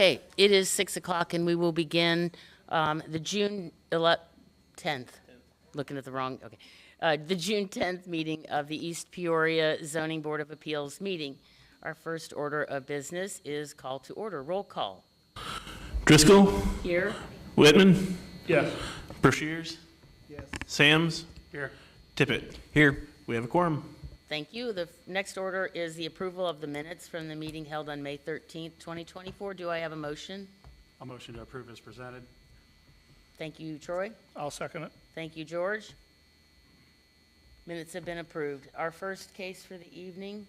Okay, it is 6 o'clock and we will begin the June 10th. Looking at the wrong, okay. The June 10th meeting of the East Peoria Zoning Board of Appeals meeting. Our first order of business is call to order. Roll call. Driscoll? Here. Whitman? Yes. Brashears? Yes. Sams? Here. Tippett? Here. We have a quorum. Thank you. The next order is the approval of the minutes from the meeting held on May 13th, 2024. Do I have a motion? I'll motion to approve as presented. Thank you, Troy. I'll second it. Thank you, George. Minutes have been approved. Our first case for the evening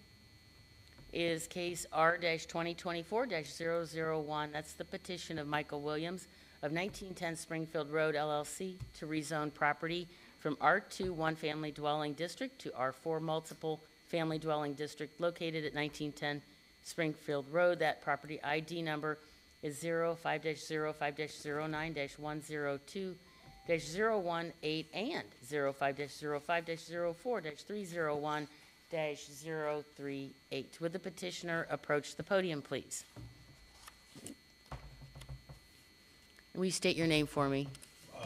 is case R-2024-001. That's the petition of Michael Williams of 1910 Springfield Road, LLC, to rezone property from R2 one-family dwelling district to R4 multiple family dwelling district located at 1910 Springfield Road. That property ID number is 05-05-09-102-018 and 05-05-04-301-038. Would the petitioner approach the podium, please? Will you state your name for me?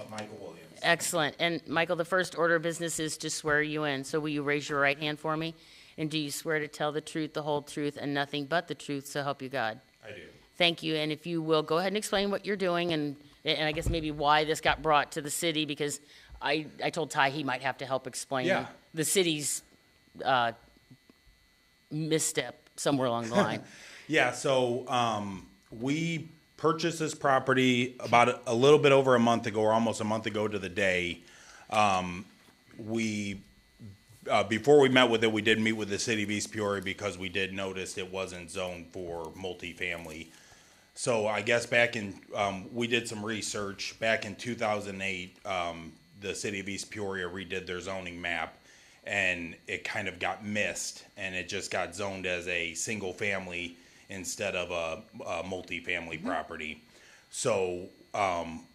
Michael Williams. Excellent. And Michael, the first order of business is to swear you in. So will you raise your right hand for me? And do you swear to tell the truth, the whole truth, and nothing but the truth, so help you God? I do. Thank you. And if you will, go ahead and explain what you're doing and I guess maybe why this got brought to the city, because I told Ty he might have to help explain the city's misstep somewhere along the line. Yeah, so we purchased this property about a little bit over a month ago, or almost a month ago to the day. Before we met with it, we did meet with the city of East Peoria because we did notice it wasn't zoned for multifamily. So I guess we did some research. Back in 2008, the city of East Peoria redid their zoning map, and it kind of got missed, and it just got zoned as a single family instead of a multifamily property. So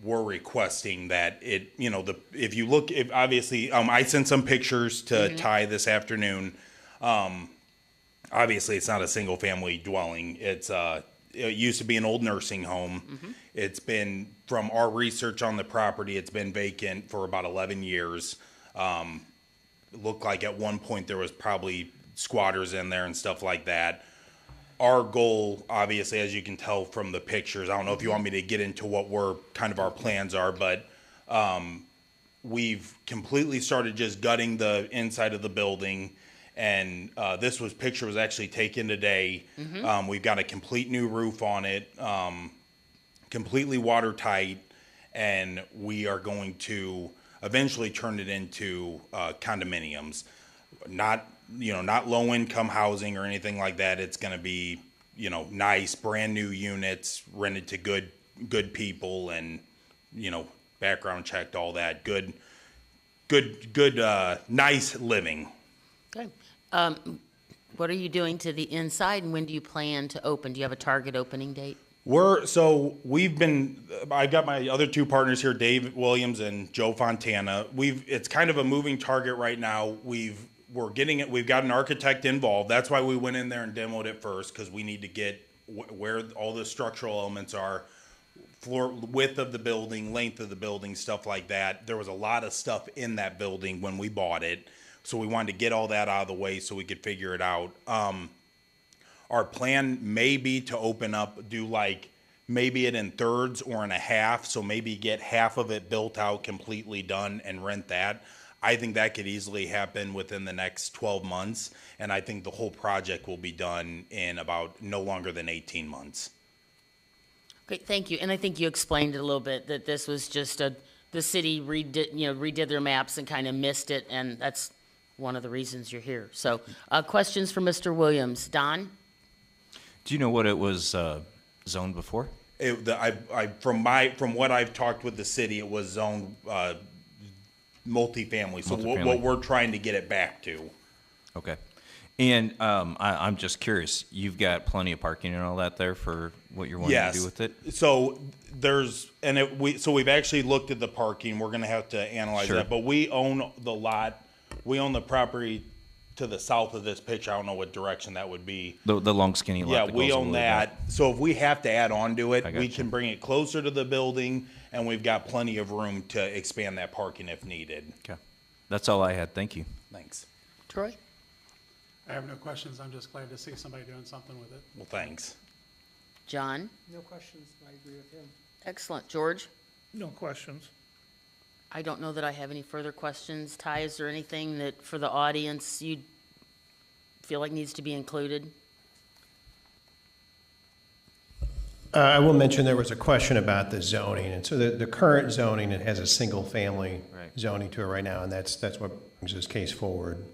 we're requesting that it, if you look, obviously, I sent some pictures to Ty this afternoon. Obviously, it's not a single family dwelling. It used to be an old nursing home. It's been, from our research on the property, it's been vacant for about 11 years. It looked like at one point there was probably squatters in there and stuff like that. Our goal, obviously, as you can tell from the pictures, I don't know if you want me to get into what our plans are, but we've completely started just gutting the inside of the building. And this picture was actually taken today. We've got a complete new roof on it, completely watertight, and we are going to eventually turn it into condominiums. Not low-income housing or anything like that. It's going to be, nice, brand-new units rented to good people and, background checked, all that. Good, nice living. Okay. What are you doing to the inside, and when do you plan to open? Do you have a target opening date? I got my other two partners here, Dave Williams and Joe Fontana. It's kind of a moving target right now. We've got an architect involved. That's why we went in there and demoed it first, because we need to get where all the structural elements are, floor width of the building, length of the building, stuff like that. There was a lot of stuff in that building when we bought it, so we wanted to get all that out of the way so we could figure it out. Our plan may be to open up, maybe it in thirds or in a half, so maybe get half of it built out, completely done, and rent that. I think that could easily happen within the next 12 months, and I think the whole project will be done in about no longer than 18 months. Okay, thank you. And I think you explained it a little bit, that this was just the city redid their maps and kind of missed it, and that's one of the reasons you're here. So, questions for Mr. Williams. Don? Do you know what it was zoned before? From what I've talked with the city, it was zoned multifamily. So what we're trying to get it back to. Okay. And I'm just curious. You've got plenty of parking and all that there for what you're wanting to do with it? So we've actually looked at the parking. We're going to have to analyze that. But we own the lot. We own the property to the south of this pitch. I don't know what direction that would be. The long skinny lot. Yeah, that we goes all own the way back. that. So if we have to add on to it, I we gotcha. can bring it closer to the building, and we've got plenty of room to expand that parking if needed. Okay. That's all I had. Thank you. Thanks. Troy? I have no questions. I'm just glad to see somebody doing something with it. Well, thanks. John? No questions, I agree with him. Excellent. George? No questions. I don't know that I have any further questions. Ty, is there anything that, for the audience, you feel like needs to be included? I will mention there was a question about the zoning, and so the current zoning, it has a single-family Right. zoning to it right now, and that's what brings this case forward.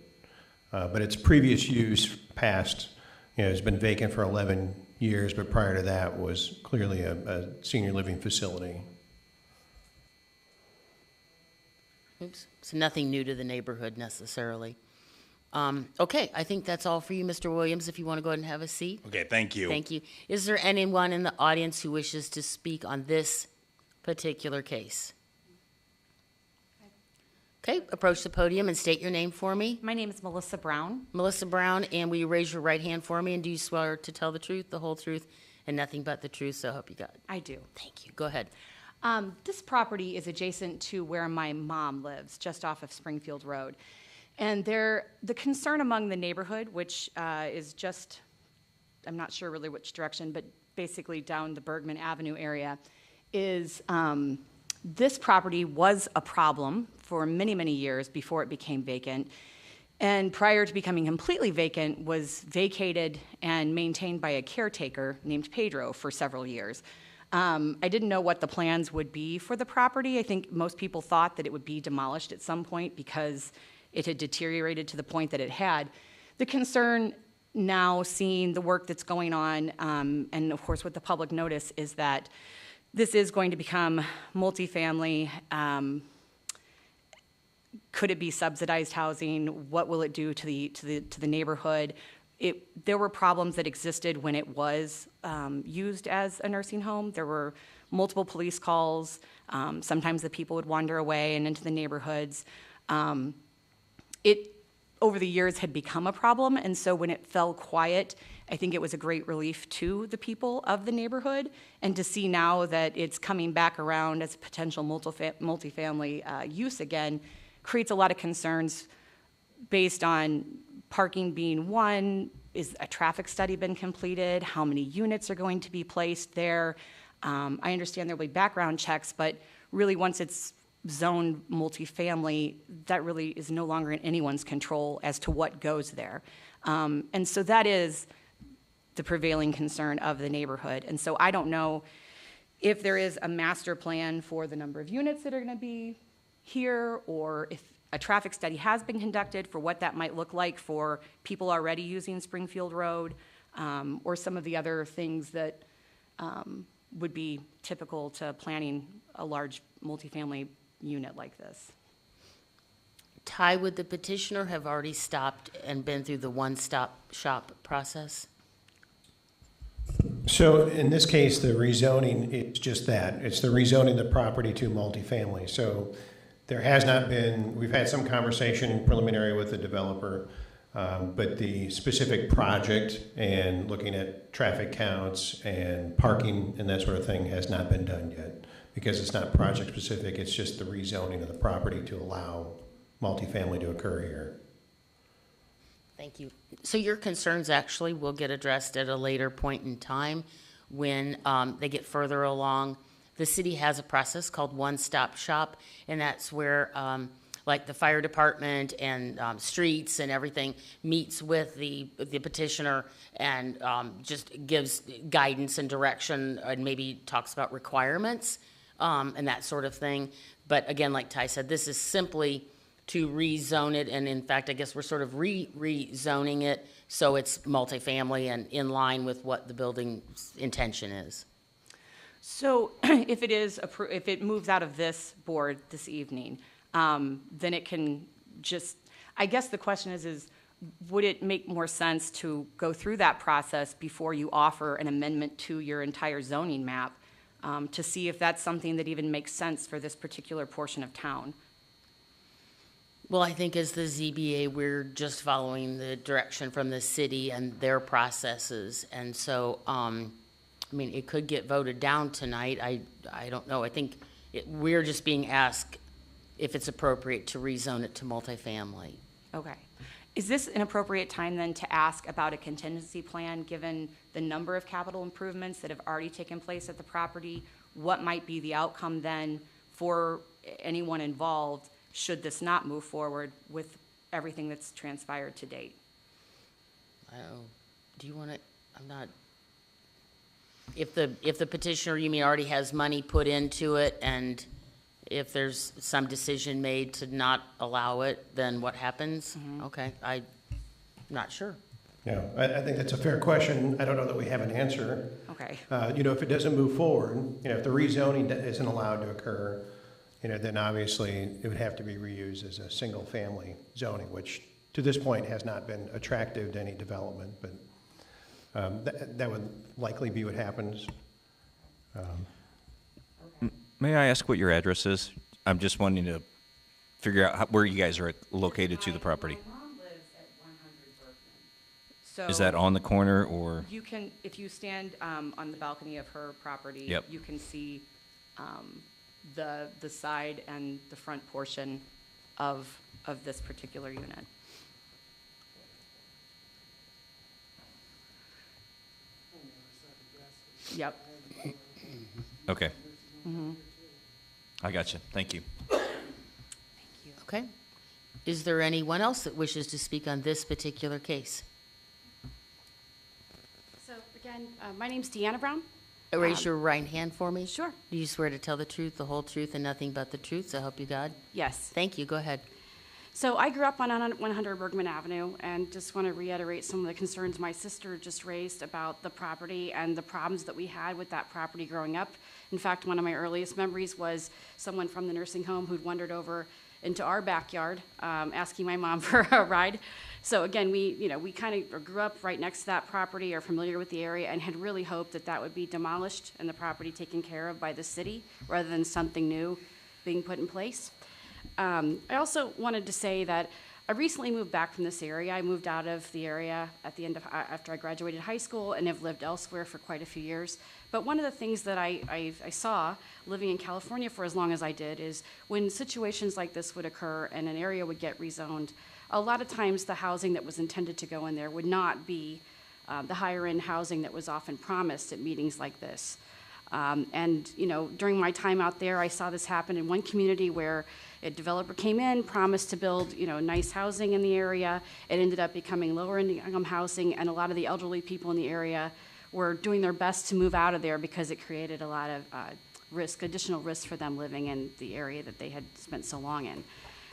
But its previous use past, has been vacant for 11 years, but prior to that was clearly a senior living facility. Oops. So nothing new to the neighborhood necessarily. Okay, I think that's all for you, Mr. Williams, if you want to go ahead and have a seat. Okay, thank you. Thank you. Is there anyone in the audience who wishes to speak on this particular case? Okay, approach the podium and state your name for me. My name is Melissa Brown. Melissa Brown, and will you raise your right hand for me, and do you swear to tell the truth, the whole truth, and nothing but the truth? So I hope you got it. I do. Thank you. Go ahead. This property is adjacent to where my mom lives, just off of Springfield Road. And the concern among the neighborhood, which is just, I'm not sure really which direction, but basically down the Bergman Avenue area, is this property was a problem for many, many years before it became vacant. And prior to becoming completely vacant, was vacated and maintained by a caretaker named Pedro for several years. I didn't know what the plans would be for the property. I think most people thought that it would be demolished at some point because it had deteriorated to the point that it had. The concern now, seeing the work that's going on, and of course with the public notice, is that this is going to become multifamily. Could it be subsidized housing? What will it do to the neighborhood? There were problems that existed when it was used as a nursing home. There were multiple police calls. Sometimes the people would wander away and into the neighborhoods. It, over the years, had become a problem, and so when it fell quiet, I think it was a great relief to the people of the neighborhood. And to see now that it's coming back around as a potential multifamily use again creates a lot of concerns based on parking being one. Is a traffic study been completed? How many units are going to be placed there? I understand there'll be background checks, but really once it's zoned multifamily, that really is no longer in anyone's control as to what goes there. And so that is the prevailing concern of the neighborhood. And so I don't know if there is a master plan for the number of units that are going to be here, or if a traffic study has been conducted for what that might look like for people already using Springfield Road, or some of the other things that would be typical to planning a large multifamily unit like this. Ty, would the petitioner have already stopped and been through the one-stop shop process? So in this case, the rezoning, it's just that. It's the rezoning the property to multifamily. So there has not been, we've had some conversation preliminary with the developer, but the specific project and looking at traffic counts and parking and that sort of thing has not been done yet, because it's not project specific. It's just the rezoning of the property to allow multifamily to occur here. Thank you. So your concerns actually will get addressed at a later point in time when they get further along. The city has a process called one-stop shop, and that's where like the fire department and streets and everything meets with the petitioner and just gives guidance and direction and maybe talks about requirements and that sort of thing. But again, like Ty said, this is simply to rezone it, and in fact, I guess we're sort of rezoning it so it's multifamily and in line with what the building's intention is. So if it moves out of this board this evening, then it can just, I guess the question is would it make more sense to go through that process before you offer an amendment to your entire zoning map to see if that's something that even makes sense for this particular portion of town? Well, I think as the ZBA, we're just following the direction from the city and their processes. And so, I mean, it could get voted down tonight. I don't know. I think we're just being asked if it's appropriate to rezone it to multifamily. Okay. Is this an appropriate time then to ask about a contingency plan, given the number of capital improvements that have already taken place at the property? What might be the outcome then for anyone involved should this not move forward with everything that's transpired to date? I don't know. Do you want to, I'm not, if the petitioner, you mean, already has money put into it, and if there's some decision made to not allow it, then what happens? Okay, I'm not sure. Yeah, I think that's a fair question. I don't know that we have an answer. Okay. You know, if it doesn't move forward, you know, if the rezoning isn't allowed to occur, you know, then obviously it would have to be reused as a single-family zoning, which to this point has not been attractive to any development, but that would likely be what happens. May I ask what your address is? I'm just wanting to figure out where you guys are located to the property. My mom lives at 100 Berkman. So Is that on the corner or? you can, if you stand on the balcony of her property, Yep. you can see the side and the front portion of this particular unit. Yep. Okay. I got you. Thank you. Okay. Is there anyone else that wishes to speak on this particular case? So again, my name's Deanna Brown. Raise your right hand for me. Sure. Do you swear to tell the truth, the whole truth, and nothing but the truth, so help you God? Yes. Thank you. Go ahead. So I grew up on 100 Bergman Avenue, and just want to reiterate some of the concerns my sister just raised about the property and the problems that we had with that property growing up. In fact, one of my earliest memories was someone from the nursing home who'd wandered over into our backyard, asking my mom for a ride. So again, we kind of grew up right next to that property, are familiar with the area, and had really hoped that that would be demolished and the property taken care of by the city, rather than something new being put in place. I also wanted to say that I recently moved back from this area. I moved out of the area at the end of, after I graduated high school, and have lived elsewhere for quite a few years. But one of the things that I saw living in California for as long as I did is when situations like this would occur and an area would get rezoned, a lot of times the housing that was intended to go in there would not be the higher end housing that was often promised at meetings like this. And during my time out there, I saw this happen in one community where a developer came in, promised to build, nice housing in the area. It ended up becoming lower income housing, and a lot of the elderly people in the area were doing their best to move out of there because it created a lot of additional risk for them living in the area that they had spent so long in.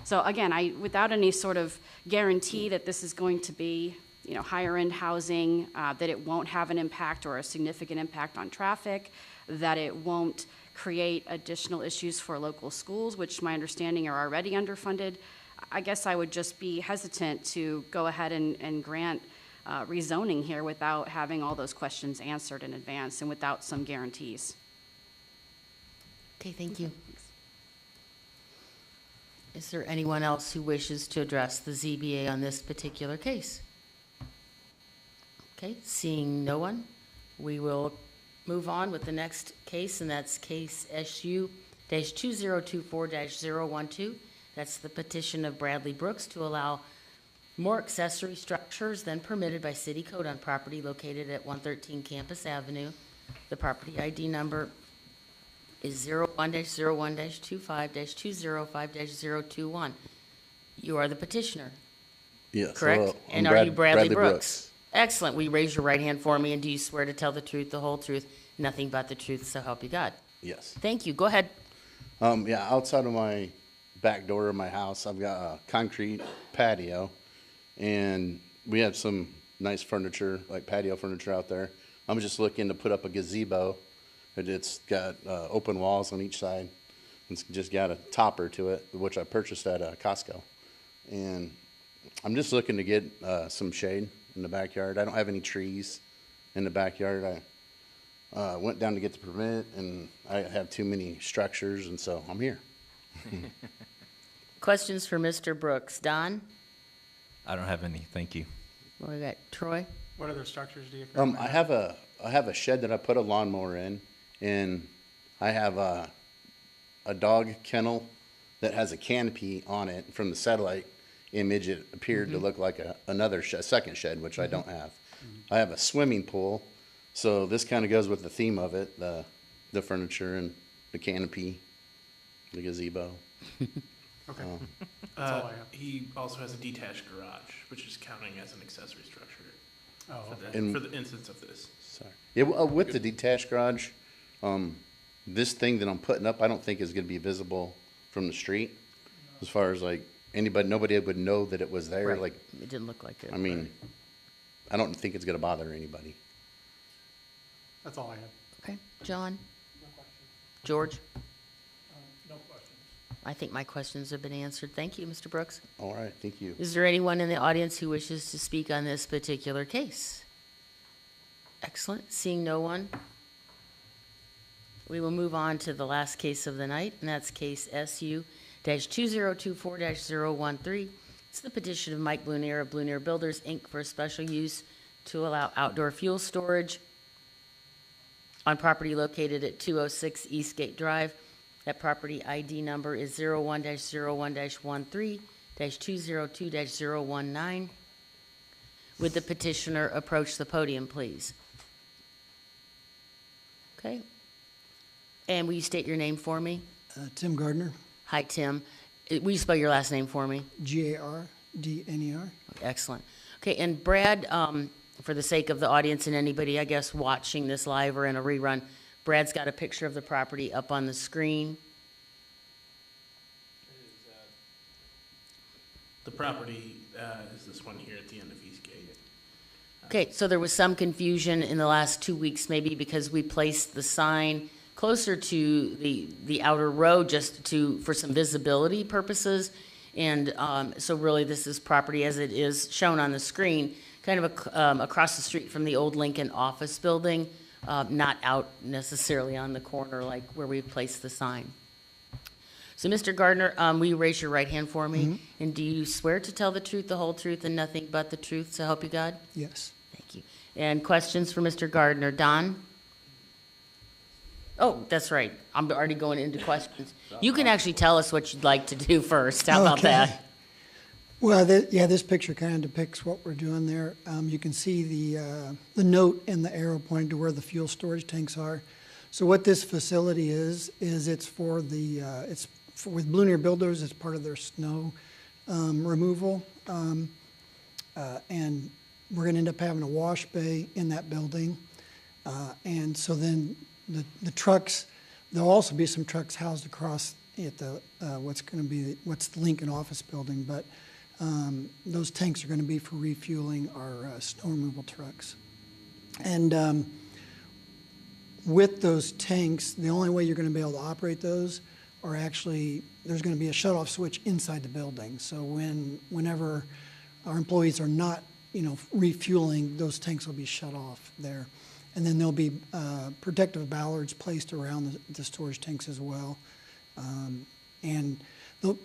So again, without any sort of guarantee that this is going to be, higher end housing, that it won't have an impact or a significant impact on traffic, that it won't create additional issues for local schools, which my understanding are already underfunded, I guess I would just be hesitant to go ahead and grant rezoning here without having all those questions answered in advance and without some guarantees. Okay, thank you. Is there anyone else who wishes to address the ZBA on this particular case? Okay, seeing no one, we will move on with the next case, and that's case SU-2024-012. That's the petition of Bradley Brooks to allow more accessory structures than permitted by city code on property located at 113 Campus Avenue. The property ID number is 01-01-25-205-021. You are the petitioner, Yes. correct? Hello. And I'm are you Bradley Brooks? Brooks. Excellent. Will you raise your right hand for me, and do you swear to tell the truth, the whole truth, nothing but the truth, so help you God? Yes. Thank you. Go ahead. Yeah, outside of my back door of my house, I've got a concrete patio, and we have some nice furniture, like patio furniture out there. I'm just looking to put up a gazebo. It's got open walls on each side. It's just got a topper to it, which I purchased at Costco. And I'm just looking to get some shade in the backyard. I don't have any trees in the backyard. I went down to get the permit, and I have too many structures, and so I'm here. Questions for Mr. Brooks? Don? I don't have any, thank you. We got Troy? What other structures do you currently I have a shed that I put a lawnmower in, and I have a dog kennel that has a canopy on it. From the satellite image, it appeared to look like a second shed, which I don't have. I have a swimming pool, so this kind of goes with the theme of it, the furniture and the canopy, the gazebo. Okay. That's all I have. He also has a detached garage, which is counting as an accessory structure Oh, for, okay. the, And- for the instance of this. Sorry. Yeah, with the detached garage, this thing that I'm putting up, I don't think is gonna be visible from the street. As far as like nobody would know that it was there. Right. Like, It didn't look like it. I mean, I don't think it's gonna bother anybody. That's all I have. Okay, John? George? No questions. I think my questions have been answered. Thank you, Mr. Brooks. All right, thank you. Is there anyone in the audience who wishes to speak on this particular case? Excellent. Seeing no one, we will move on to the last case of the night, and that's case SU-2024-013. It's the petition of Mike Blunier of Blunier Builders, Inc. for a special use to allow outdoor fuel storage on property located at 206 Eastgate Drive. That property ID number is 01-01-13-202-019. Would the petitioner approach the podium, please? Okay. And will you state your name for me? Tim Gardner, Hi, Tim. Will you spell your last name for me? Gardner. Excellent. Okay, and Brad, for the sake of the audience and anybody, I guess, watching this live or in a rerun, Brad's got a picture of the property up on the screen. The property is this one here at the end of Eastgate. Okay, so there was some confusion in the last 2 weeks, maybe because we placed the sign closer to the outer road just for some visibility purposes. And so really this is property as it is shown on the screen, kind of across the street from the old Lincoln office building, not out necessarily on the corner like where we placed the sign. So Mr. Gardner, will you raise your right hand for me? And do you swear to tell the truth, the whole truth, and nothing but the truth, so help you God? Yes. Thank you. And questions for Mr. Gardner? Don? Oh, that's right. I'm already going into questions. You can actually tell us what you'd like to do first. How about Okay. that? Well, this picture kind of depicts what we're doing there. You can see the note and the arrow pointing to where the fuel storage tanks are. So what this facility is it's for with Blunier Builders. It's part of their snow removal, and we're going to end up having a wash bay in that building, and so then the trucks. There'll also be some trucks housed across at the what's the Lincoln office building, but those tanks are going to be for refueling our snow removal trucks. And with those tanks, the only way you're going to be able to operate those are actually, there's going to be a shut-off switch inside the building. So whenever our employees are not, refueling, those tanks will be shut off there. And then there'll be protective ballards placed around the storage tanks as well. And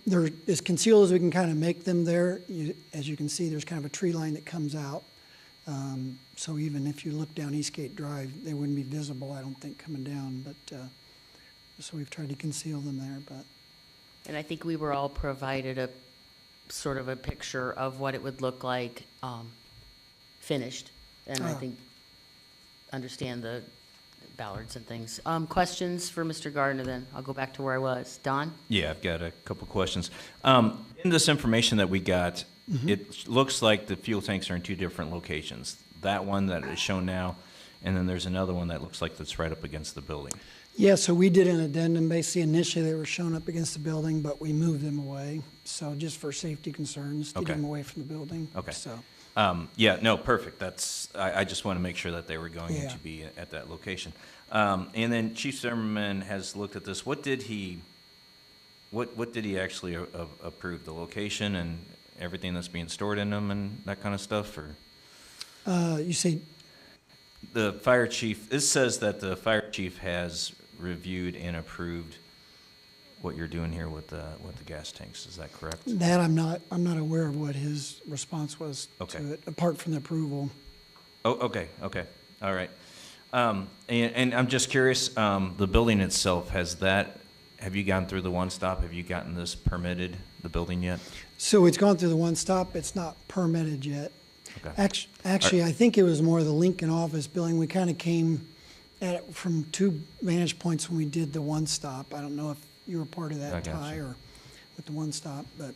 they're as concealed as we can kind of make them there. As you can see, there's kind of a tree line that comes out. So even if you look down Eastgate Drive, they wouldn't be visible, I don't think, coming down. But so we've tried to conceal them there. But And I think we were all provided a sort of a picture of what it would look like finished. And I think understand the ballards and things. Questions for Mr. Gardner then? I'll go back to where I was. Don? Yeah, I've got a couple questions. In this information that we got, it looks like the fuel tanks are in two different locations. That one that is shown now, and then there's another one that looks like that's right up against the building. yeah, so we did an addendum. Basically, initially they were shown up against the building, but we moved them away. So just for safety concerns, to Okay. get them away from the building. Okay. So. Yeah, no, perfect. I just want to make sure that they were going Yeah. to be at that location. And then Chief Zimmerman has looked at this. What did he actually approve? The location and everything that's being stored in them and that kind of stuff, or? You say, The fire chief, this says that the fire chief has reviewed and approved what you're doing here with the gas tanks. Is that correct? That I'm not aware of what his response was Okay. to it, apart from the approval. Oh, okay, all right. And I'm just curious, the building itself, have you gone through the one-stop? Have you gotten this permitted, the building yet? So it's gone through the one-stop, it's not permitted yet. Okay. Actually, I think it was more the Lincoln office building. We kind of came at it from two vantage points when we did the one-stop. I don't know if you were part of I that, got Ty, you. or with the one-stop, but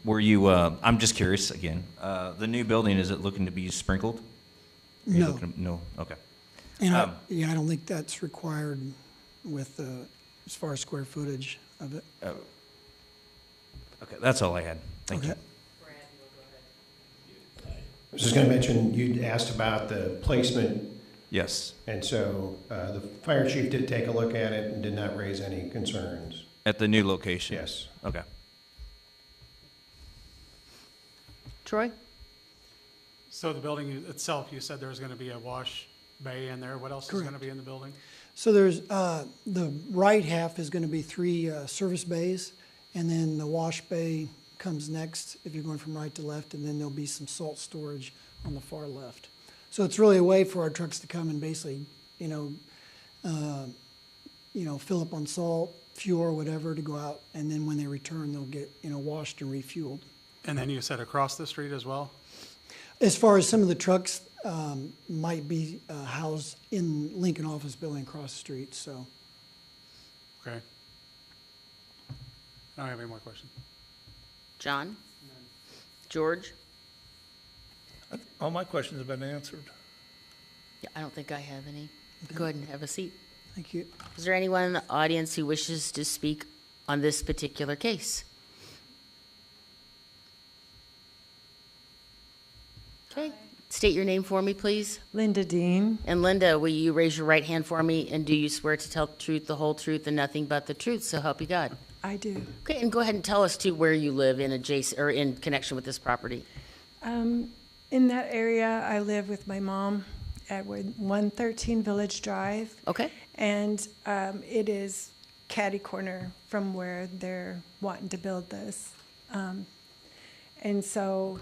Were you, I'm just curious, again, the new building, is it looking to be sprinkled? Are you no. No, okay. And I don't think that's required with, as far as square footage of it. Okay, that's all I had. Thank you. Okay. I was just going to mention, you'd asked about the placement, Yes. and so the fire chief did take a look at it and did not raise any concerns. At the new location? Yes. Okay. Troy? So the building itself, you said there was going to be a wash bay in there. What else is going to be in the building? So there's, the right half is going to be 3 service bays, and then the wash bay comes next if you're going from right to left, and then there'll be some salt storage on the far left. So it's really a way for our trucks to come and basically, fill up on salt, fuel, or whatever to go out, and then when they return, they'll get, washed and refueled. And then you said across the street as well? As far as some of the trucks might be housed in Lincoln office building across the street, so. Okay. I don't have any more questions. John? George? All my questions have been answered. Yeah, I don't think I have any. Go ahead and have a seat. Thank you. Is there anyone in the audience who wishes to speak on this particular case? Okay, state your name for me, please. Linda Dean. And Linda, will you raise your right hand for me, and do you swear to tell the truth, the whole truth, and nothing but the truth, so help you God? I do. Okay, and go ahead and tell us too where you live in adjacent, or in connection with this property. In that area, I live with my mom at 113 Village Drive. Okay. And it is catty corner from where they're wanting to build this. And so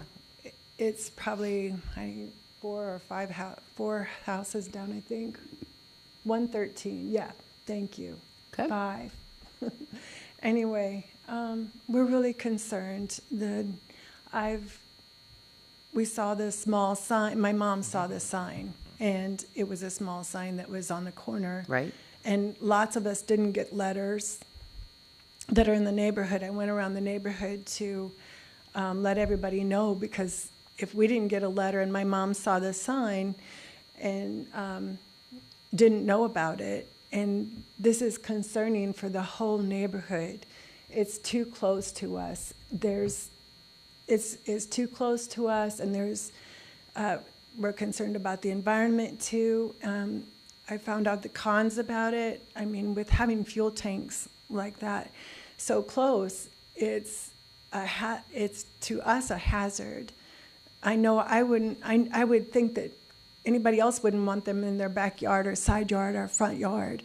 it's probably 4 houses down, I think. 113, yeah, thank you. Okay. 5. Anyway, we're really concerned. We saw this small sign, my mom saw this sign, and it was a small sign that was on the corner. Right. And lots of us didn't get letters that are in the neighborhood. I went around the neighborhood to let everybody know, because if we didn't get a letter and my mom saw the sign and didn't know about it, and this is concerning for the whole neighborhood. It's too close to us. It's too close to us, and we're concerned about the environment too. I found out the cons about it. I mean, with having fuel tanks like that so close, it's to us a hazard. I know I would think that anybody else wouldn't want them in their backyard or side yard or front yard,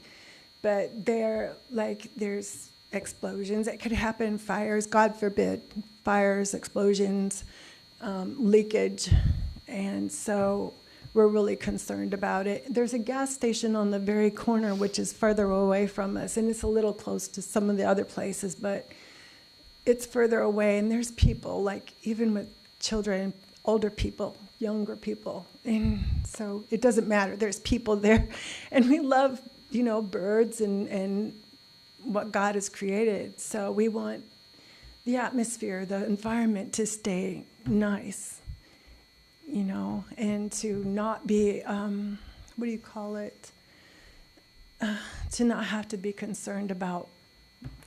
but there's explosions that could happen, fires, God forbid, fires, explosions, leakage, and so we're really concerned about it. There's a gas station on the very corner, which is further away from us, and it's a little close to some of the other places, but it's further away, and there's people, like even with children, older people, younger people, and so it doesn't matter. There's people there, and we love, birds and what God has created. So we want the atmosphere, the environment to stay nice, and to not be, what do you call it? To not have to be concerned about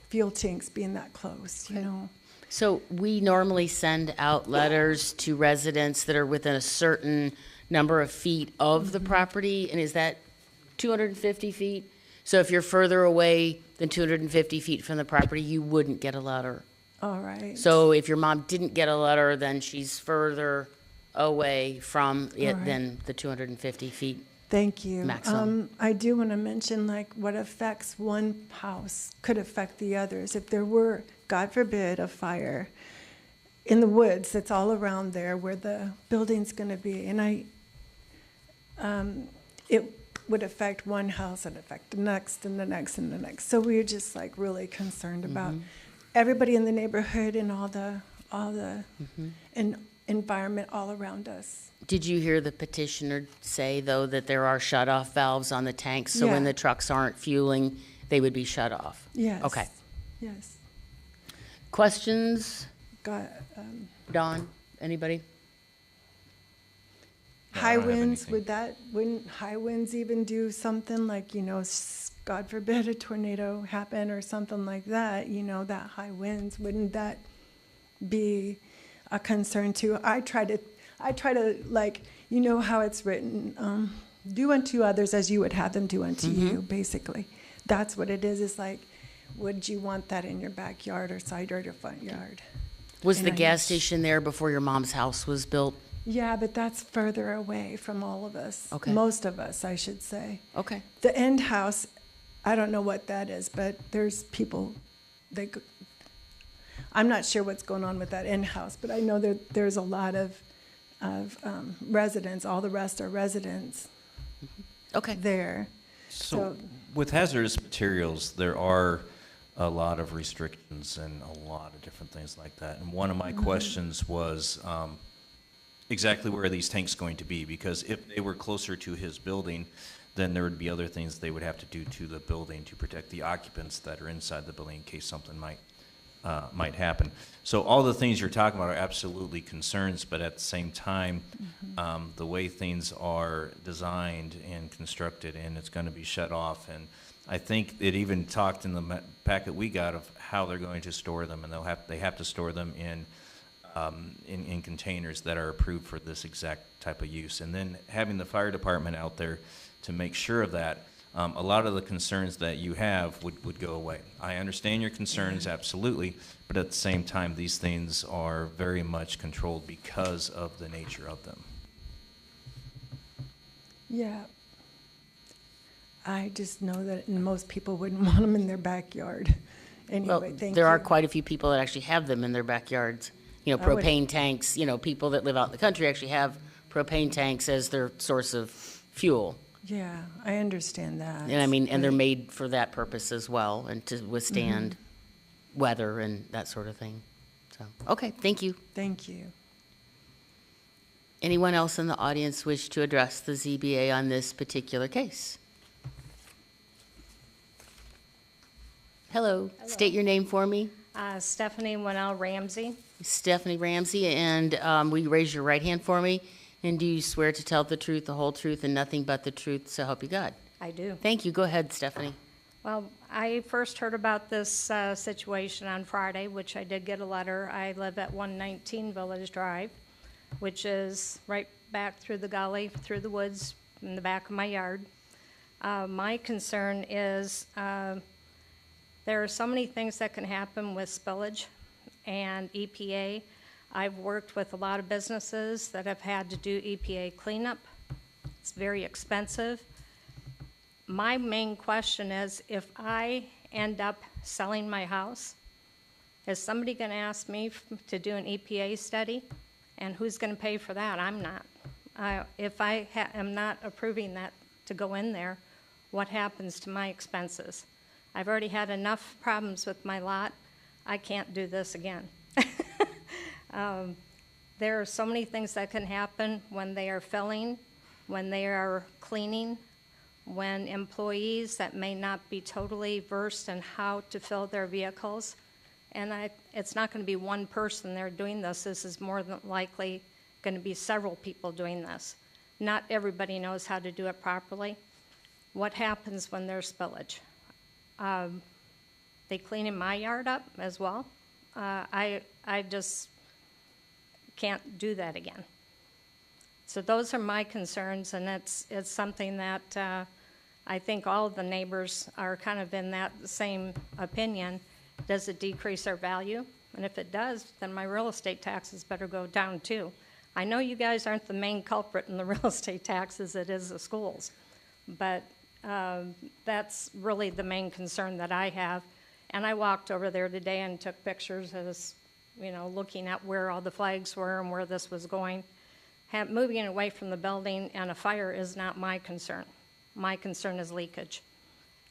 fuel tanks being that close, So we normally send out letters to residents that are within a certain number of feet of the property, and is that 250 feet? So if you're further away than 250 feet from the property, you wouldn't get a letter. All right. So if your mom didn't get a letter, then she's further away from it right. than the 250 feet. Thank you. maximum. I do want to mention, like, what affects one house could affect the others. If there were, God forbid, a fire in the woods that's all around there where the building's going to be, and it would affect one house and affect the next and the next and the next. So we're just like really concerned about everybody in the neighborhood and all the environment all around us. Did you hear the petitioner say, though, that there are shut-off valves on the tanks, so when Yeah. the trucks aren't fueling, they would be shut off? Yes. Okay. Yes. Questions? Got, Dawn, anybody? No, I high don't have winds, anything. wouldn't high winds even do something like, God forbid a tornado happen or something like that, that high winds, wouldn't that be a concern too? I try to like, how it's written, do unto others as you would have them do unto you, basically. That's what it is. It's like, would you want that in your backyard or side yard or front yard? Was And the I- gas station there before your mom's house was built? Yeah, but that's further away from all of us. Okay. Most of us, I should say. Okay. The end house, I don't know what that is, but there's people, I'm not sure what's going on with that end house, but I know that there's a lot of residents, all the rest are residents Okay. there. So with hazardous materials, there are a lot of restrictions and a lot of different things like that. And one of my questions was exactly where are these tanks going to be? Because if they were closer to his building, then there would be other things they would have to do to the building to protect the occupants that are inside the building in case something might happen. So all the things you're talking about are absolutely concerns, but at the same time, the way things are designed and constructed, and it's going to be shut off. And I think it even talked in the packet we got of how they're going to store them, and they have to store them in containers that are approved for this exact type of use. And then having the fire department out there to make sure of that, a lot of the concerns that you have would go away. I understand your concerns, absolutely, but at the same time, these things are very much controlled because of the nature of them. Yeah. I just know that most people wouldn't want them in their backyard. Anyway, Well, thank you. there are quite a few people that actually have them in their backyards. would- Propane tanks, people that live out in the country actually have propane tanks as their source of fuel. Yeah, I understand that. And they're made for that purpose as well, and to withstand weather and that sort of thing. So, okay, thank you. Thank you. Anyone else in the audience wish to address the ZBA on this particular case? Hello. State your name for me. Stephanie Winnell Ramsey. Stephanie Ramsey, and will you raise your right hand for me? And do you swear to tell the truth, the whole truth, and nothing but the truth, so help you God? I do. Thank you. Go ahead, Stephanie. Well, I first heard about this situation on Friday, which I did get a letter. I live at 119 Village Drive, which is right back through the gully, through the woods, in the back of my yard. My concern is there are so many things that can happen with spillage and EPA. I've worked with a lot of businesses that have had to do EPA cleanup. It's very expensive. My main question is, if I end up selling my house, is somebody going to ask me to do an EPA study? And who's going to pay for that? I'm not. If I am not approving that to go in there, what happens to my expenses? I've already had enough problems with my lot. I can't do this again. There are so many things that can happen when they are filling, when they are cleaning, when employees that may not be totally versed in how to fill their vehicles. And it's not going to be one person there doing this. This is more than likely going to be several people doing this. Not everybody knows how to do it properly. What happens when there's spillage? They cleaning my yard up as well. I just can't do that again. So those are my concerns, and it's something that I think all of the neighbors are kind of in that same opinion. Does it decrease our value? And if it does, then my real estate taxes better go down too. I know you guys aren't the main culprit in the real estate taxes, it is the schools. But that's really the main concern that I have. And I walked over there today and took pictures as, you know, looking at where all the flags were and where this was going. Moving it away from the building and a fire is not my concern. My concern is leakage.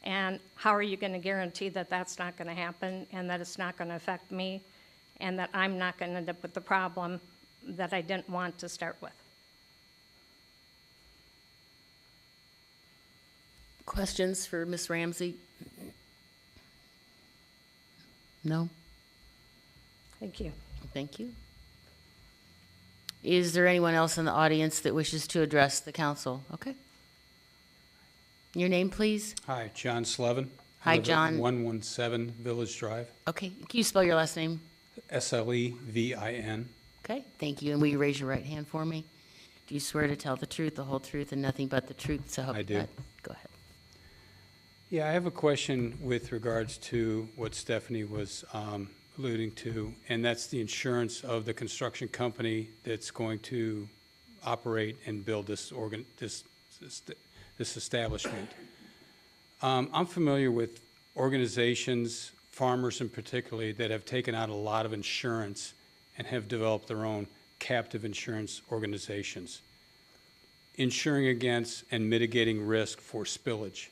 And how are you going to guarantee that that's not going to happen and that it's not going to affect me and that I'm not going to end up with the problem that I didn't want to start with? Questions for Ms. Ramsey? No? Thank you. Thank you. Is there anyone else in the audience that wishes to address the council? Okay. Your name, please? Hi, John Slevin. Hi, I live at John. 117 Village Drive, Okay, can you spell your last name? Slevin. Okay, thank you. And will you raise your right hand for me? Do you swear to tell the truth, the whole truth, and nothing but the truth, so help I you do. God? Go ahead. Yeah, I have a question with regards to what Stephanie was alluding to, and that's the insurance of the construction company that's going to operate and build this establishment. I'm familiar with organizations, farmers in particular, that have taken out a lot of insurance and have developed their own captive insurance organizations, insuring against and mitigating risk for spillage.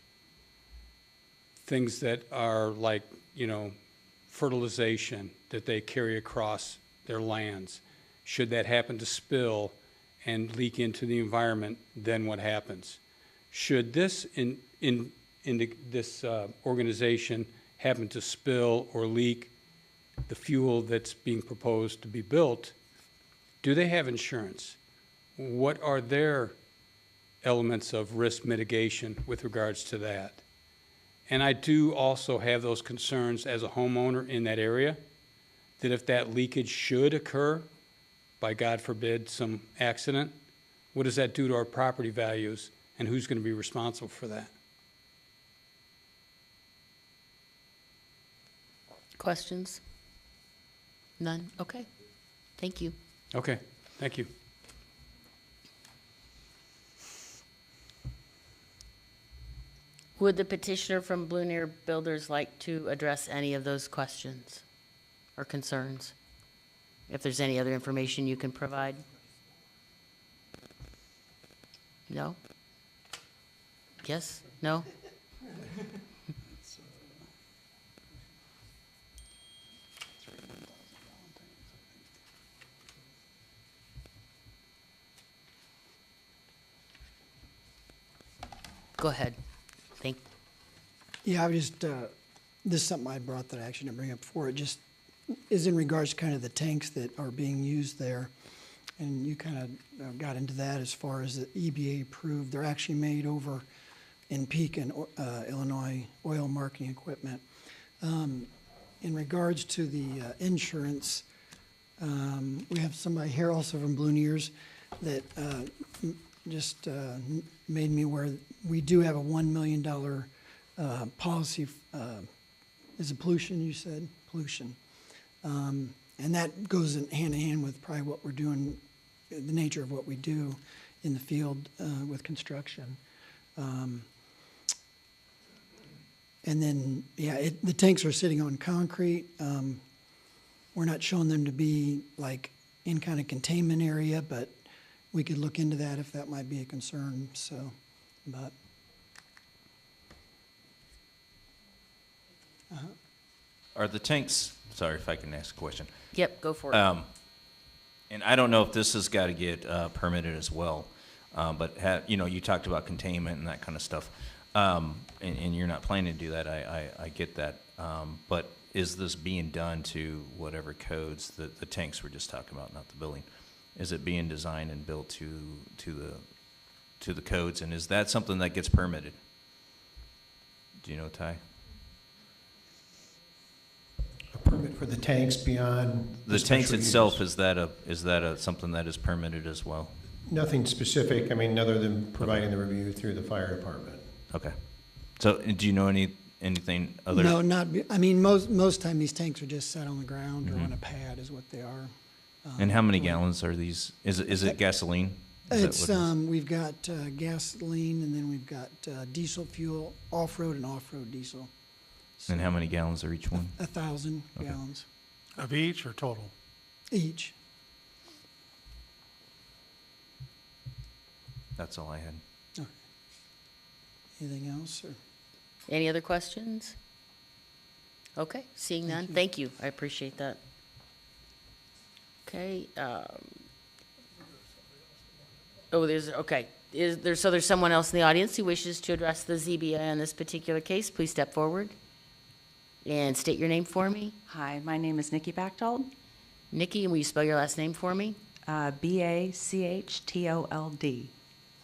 Things that are like, you know, fertilization that they carry across their lands. Should that happen to spill and leak into the environment, then what happens? Should this organization happen to spill or leak the fuel that's being proposed to be built, do they have insurance? What are their elements of risk mitigation with regards to that? And I do also have those concerns as a homeowner in that area, that if that leakage should occur, by God forbid, some accident, what does that do to our property values, and who's going to be responsible for that? Questions? None? Okay. Thank you. Okay, thank you. Would the petitioner from Blue Near Builders like to address any of those questions or concerns? If there's any other information you can provide? No? Yes? No? Go ahead. Thank. Yeah, I was just, this is something I brought that I actually didn't bring up before. It just is in regards to kind of the tanks that are being used there. And you kind of got into that as far as the EBA approved. They're actually made over in Pekin, Illinois, oil marking equipment. In regards to the insurance, we have somebody here also from Blue Nears that just made me aware we do have a $1 million policy. Is it pollution, you said? Pollution. And that goes hand in hand with probably what we're doing, the nature of what we do in the field with construction. And then, yeah, the tanks are sitting on concrete. We're not showing them to be like in kind of containment area, but we could look into that if that might be a concern, so, but. Are the tanks, sorry if I can ask a question. Yep, go for it. And I don't know if this has got to get permitted as well, but you know, you talked about containment and that kind of stuff, and you're not planning to do that. I get that, but is this being done to whatever codes that the tanks we're just talking about, not the building? Is it being designed and built to the codes, and is that something that gets permitted? Do you know, Ty? A permit for the tanks beyond The tanks special itself, use? is that a something that is permitted as well? Nothing specific, I mean, other than providing the review through the fire department. Okay. So do you know anything other? No, not, I mean, most time these tanks are just set on the ground or on a pad is what they are. And how many gallons are these? Is it gasoline? Is that It's, what it is? we've got gasoline, and then we've got diesel fuel, off-road and off-road diesel. And how many gallons are each one? 1,000 Okay. gallons Of each or total? each. That's all I had. Okay. Anything else, or? Any other questions? Okay, seeing none, thank you, I appreciate that. Okay, okay, so there's someone else in the audience who wishes to address the ZBA on this particular case, please step forward and state your name for me. Hi, my name is Nikki Bachtold, Nikki, and will you spell your last name for me? Bachtold.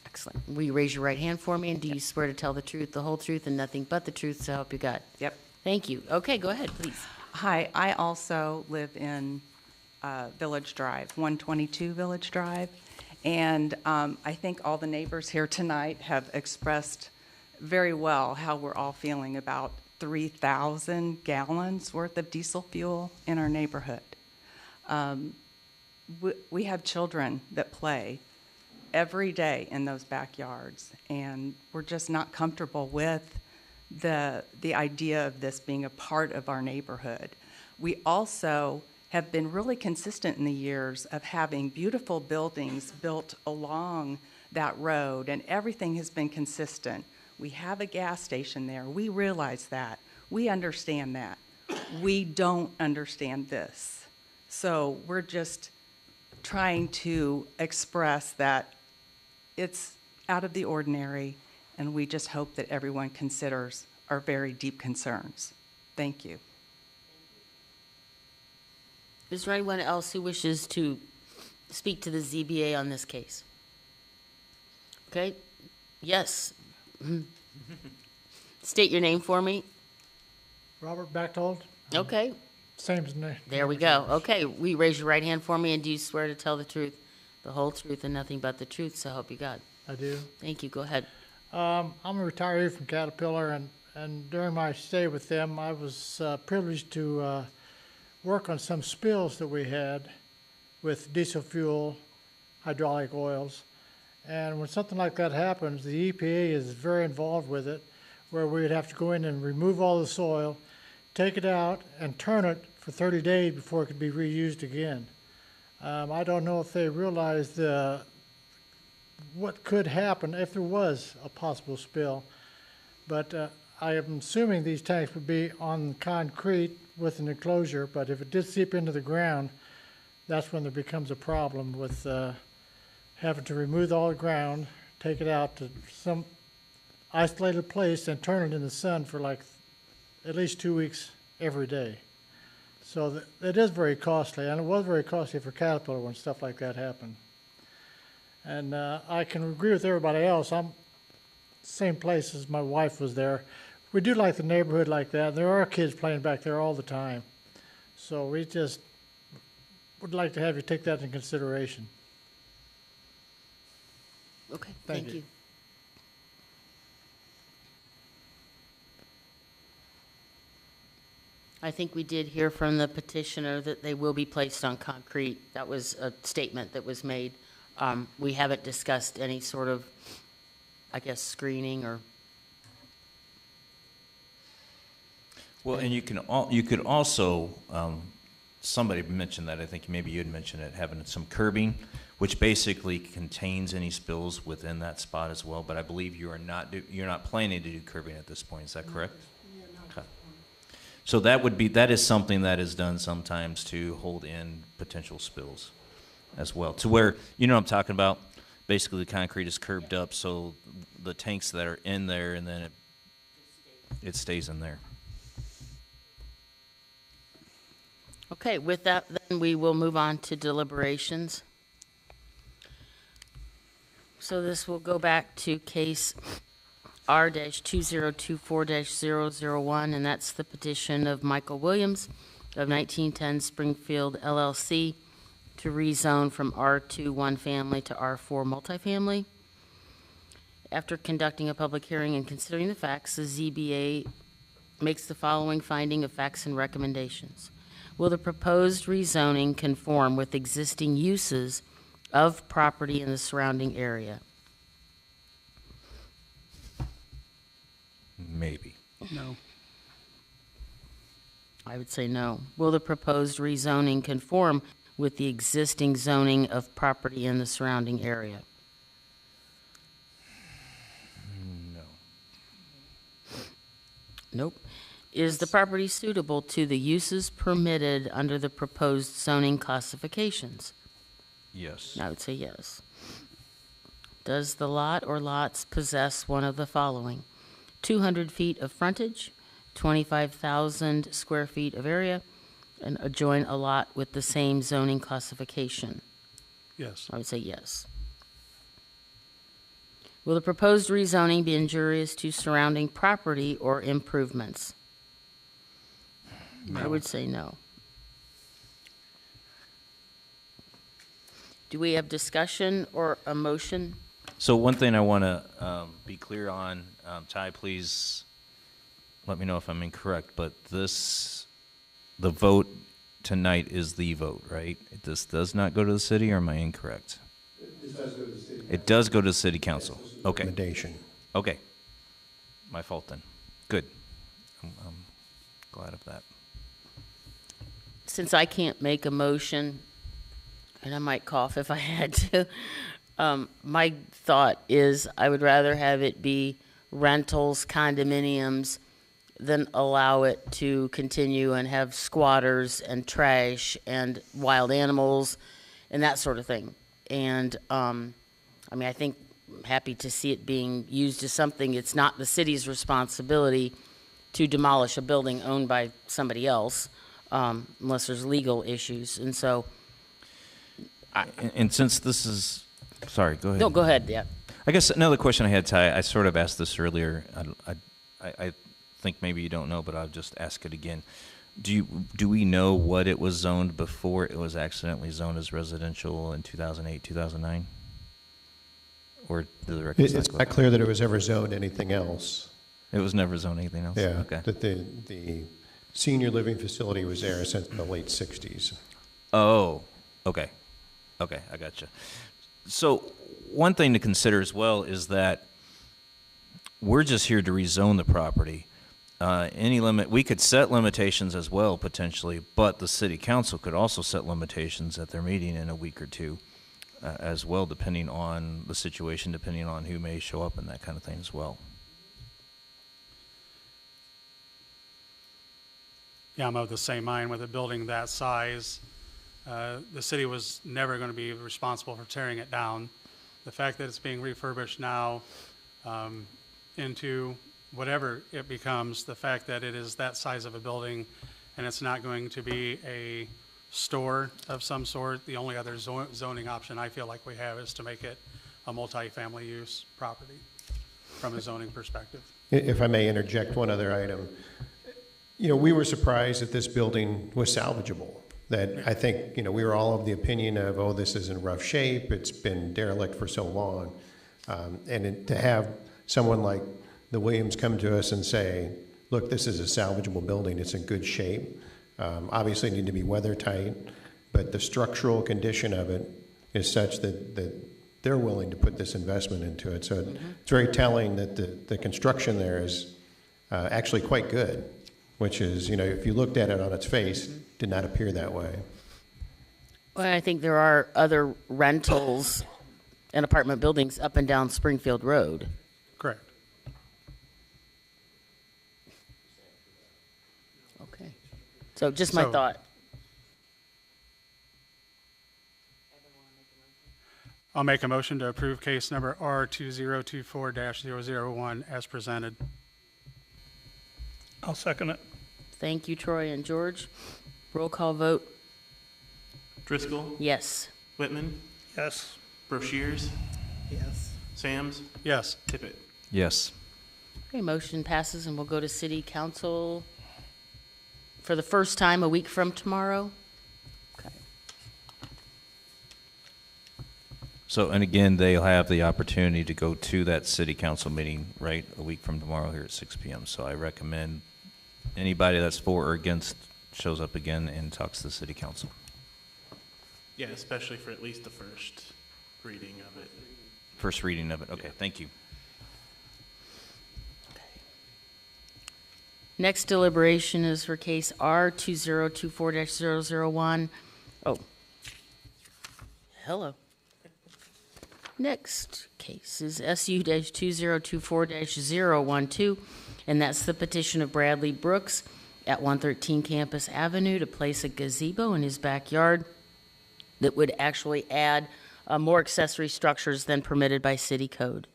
Excellent. Will you raise your right hand for me, and do you swear to tell the truth, the whole truth, and nothing but the truth, so help you God? Yep. Thank you. Okay, go ahead, please. Hi, I also live in Village Drive, 122 Village Drive, and I think all the neighbors here tonight have expressed very well how we're all feeling about 3,000 gallons worth of diesel fuel in our neighborhood. We have children that play every day in those backyards, and we're just not comfortable with the idea of this being a part of our neighborhood. We also have been really consistent in the years of having beautiful buildings built along that road, and everything has been consistent. We have a gas station there. We realize that. We understand that. We don't understand this. So we're just trying to express that it's out of the ordinary, and we just hope that everyone considers our very deep concerns. Thank you. Is there anyone else who wishes to speak to the ZBA on this case? Okay, yes. State your name for me. Robert Bechtold. Okay, Same as name. there we go. Okay, will you raise your right hand for me, and do you swear to tell the truth, the whole truth, and nothing but the truth, so help you God? I do. Thank you, go ahead. I'm a retiree from Caterpillar, and during my stay with them, I was privileged to work on some spills that we had with diesel fuel, hydraulic oils. And when something like that happens, the EPA is very involved with it, where we'd have to go in and remove all the soil, take it out, and turn it for 30 days before it could be reused again. I don't know if they realized what could happen if there was a possible spill, but I am assuming these tanks would be on concrete with an enclosure, but if it did seep into the ground, that's when there becomes a problem with having to remove all the ground, take it out to some isolated place and turn it in the sun for like at least 2 weeks every day. So it is very costly, and it was very costly for Caterpillar when stuff like that happened. And I can agree with everybody else. I'm same place as my wife was there. We do like the neighborhood like that. There are kids playing back there all the time. So we just would like to have you take that into consideration. Okay, Thank thank you. you. I think we did hear from the petitioner that they will be placed on concrete. That was a statement that was made. We haven't discussed any sort of, I guess, screening or. Well, and you could also, somebody mentioned that, I think maybe you had mentioned it, having some curbing, which basically contains any spills within that spot as well, but I believe you're not planning to do curbing at this point, is that correct? Okay. So that is something that is done sometimes to hold in potential spills as well, to where, you know what I'm talking about? Basically, the concrete is curbed up, so the tanks that are in there, and then it stays in there. Okay, with that, then we will move on to deliberations. So this will go back to case R-2024-001, and that's the petition of Michael Williams of 1910 Springfield LLC to rezone from R2 one family to R4 multifamily. After conducting a public hearing and considering the facts, the ZBA makes the following finding of facts and recommendations. Will the proposed rezoning conform with existing uses of property in the surrounding area. Maybe. No. I would say no. Will the proposed rezoning conform with the existing zoning of property in the surrounding area? No. Nope. Is the property suitable to the uses permitted under the proposed zoning classifications? Yes. I would say yes. Does the lot or lots possess one of the following? 200 feet of frontage, 25,000 square feet of area, and adjoin a lot with the same zoning classification? Yes. I would say yes. Will the proposed rezoning be injurious to surrounding property or improvements? I would say no. Do we have discussion or a motion? So one thing I want to be clear on, Ty, please let me know if I'm incorrect, but the vote tonight is the vote, right? This does not go to the city, or am I incorrect? It does go to the city. It does go to the city council. Okay. Recommendation. Okay. My fault then. Good. I'm glad of that. Since I can't make a motion, and I might cough if I had to, my thought is I would rather have it be rentals, condominiums, than allow it to continue and have squatters and trash and wild animals and that sort of thing. And, I mean, I think I'm happy to see it being used as something. It's not the city's responsibility to demolish a building owned by somebody else, unless there's legal issues. And so, And since this is, sorry, go ahead. no, go ahead, yeah. I guess another question I had, Ty, I sort of asked this earlier. I think maybe you don't know, but I'll just ask it again. Do we know what it was zoned before it was accidentally zoned as residential in 2008, 2009? Or do the records It's not clear that it was ever zoned anything else. It was never zoned anything else? Yeah, Okay. that the senior living facility was there since the late 60s. Oh, okay. Okay, I gotcha. So one thing to consider as well is that we're just here to rezone the property. We could set limitations as well, potentially, but the city council could also set limitations at their meeting in a week or two as well, depending on the situation, depending on who may show up and that kind of thing as well. Yeah, I'm of the same mind. With a building that size, the city was never going to be responsible for tearing it down. The fact that it's being refurbished now into whatever it becomes, the fact that it is that size of a building and it's not going to be a store of some sort, the only other zoning option I feel like we have is to make it a multifamily use property from a zoning perspective. If I may interject one other item. You know, we were surprised that this building was salvageable. That I think, you know, we were all of the opinion of, oh, this is in rough shape, it's been derelict for so long. To have someone like the Williams come to us and say, look, this is a salvageable building, it's in good shape. Obviously, it need to be weather tight, but the structural condition of it is such that they're willing to put this investment into it. So it's very telling that the construction there is actually quite good, which is, you know, if you looked at it on its face, did not appear that way. Well, I think there are other rentals and apartment buildings up and down Springfield Road. Correct. Okay. So just my thought. I'll make a motion to approve case number R2024-001 as presented. I'll second it. Thank you, Troy and George. Roll call vote. Driscoll, Yes. Whitman, Yes. Broshiers, Yes. Sams, Yes. Tippett. Yes. Okay, motion passes and we'll go to city council for the first time a week from tomorrow. Okay. So, and again, they'll have the opportunity to go to that city council meeting, right, a week from tomorrow here at 6 p.m. So I recommend anybody that's for or against shows up again and talks to the city council. Yeah, especially for at least the first reading of it. First reading of it, okay, thank you. Next deliberation is for case R 2024-001. Oh, hello. Next case is SU-2024-012, and that's the petition of Bradley Brooks at 113 Campus Avenue to place a gazebo in his backyard that would actually add more accessory structures than permitted by city code.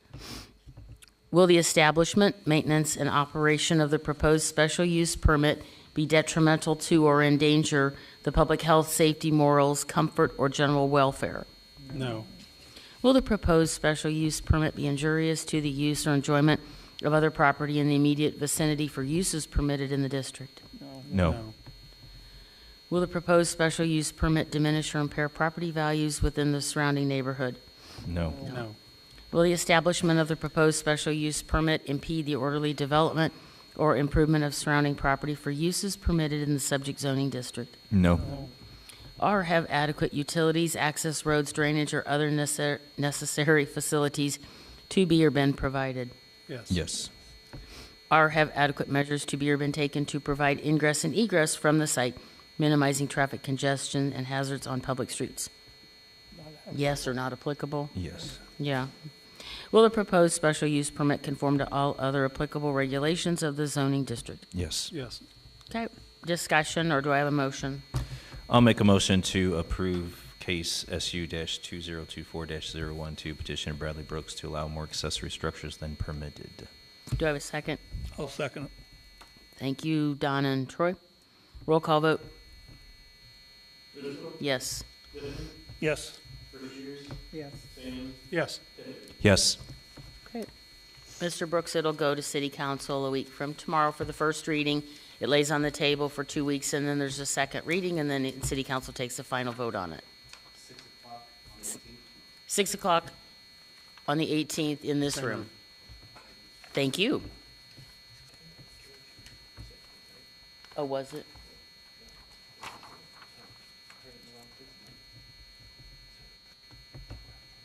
Will the establishment, maintenance, and operation of the proposed special use permit be detrimental to or endanger the public health, safety, morals, comfort, or general welfare? No. Will the proposed special use permit be injurious to the use or enjoyment of other property in the immediate vicinity for uses permitted in the district? No. Will the proposed special use permit diminish or impair property values within the surrounding neighborhood? No. No. Will the establishment of the proposed special use permit impede the orderly development or improvement of surrounding property for uses permitted in the subject zoning district? No. Or have adequate utilities, access roads, drainage, or other necessary facilities to be or been provided? Yes. Yes. Or have adequate measures to be or been taken to provide ingress and egress from the site, minimizing traffic congestion and hazards on public streets? Yes or not applicable? Yes. Yeah. Will the proposed special use permit conform to all other applicable regulations of the zoning district? Yes. Yes. Okay, discussion, or do I have a motion? I'll make a motion to approve case SU-2024-012, petition of Bradley Brooks to allow more accessory structures than permitted. Do I have a second? I'll second it. Thank you, Don and Troy. Roll call vote. Yes. Yes. Yes. Yes. Yes. Okay. Mr. Brooks, it'll go to City Council a week from tomorrow for the first reading. It lays on the table for 2 weeks, and then there's a second reading, and then City Council takes the final vote on it. 6 o'clock on the 18th in this room. Thank you. Oh, was it?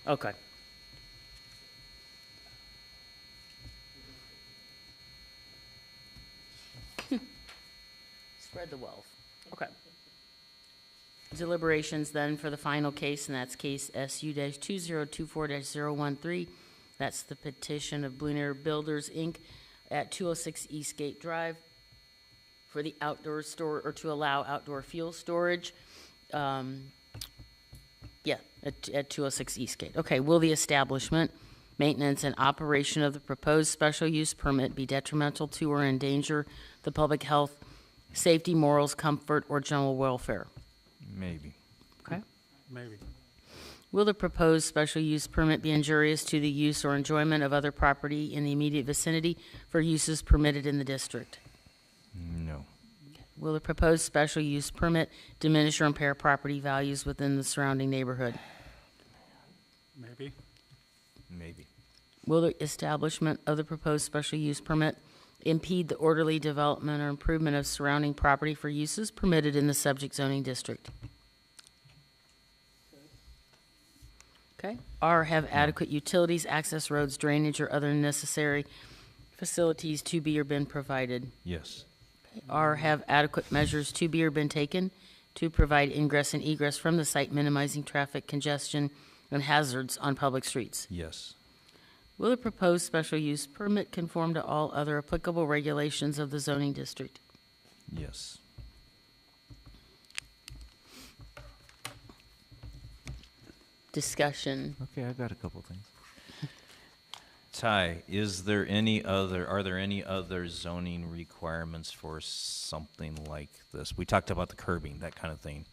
Okay. Spread the wealth. Okay. Deliberations then for the final case, and that's case SU-2024-013. That's the petition of Blue Air Builders, Inc. at 206 Eastgate Drive for the outdoor store, or to allow outdoor fuel storage. At 206 Eastgate. Okay, will the establishment, maintenance, and operation of the proposed special use permit be detrimental to or endanger the public health, safety, morals, comfort, or general welfare? Maybe. Okay. Maybe. Will the proposed special use permit be injurious to the use or enjoyment of other property in the immediate vicinity for uses permitted in the district? No. Will the proposed special use permit diminish or impair property values within the surrounding neighborhood? Maybe. Maybe. Will the establishment of the proposed special use permit impede the orderly development or improvement of surrounding property for uses permitted in the subject zoning district? Okay. Or have adequate utilities, access roads, drainage, or other necessary facilities to be or been provided? Yes. Or have adequate measures to be or been taken to provide ingress and egress from the site, minimizing traffic congestion and hazards on public streets? Yes. Will the proposed special use permit conform to all other applicable regulations of the zoning district? Yes. Discussion. Okay, I've got a couple things. Ty, are there any other zoning requirements for something like this? We talked about the curbing, that kind of thing.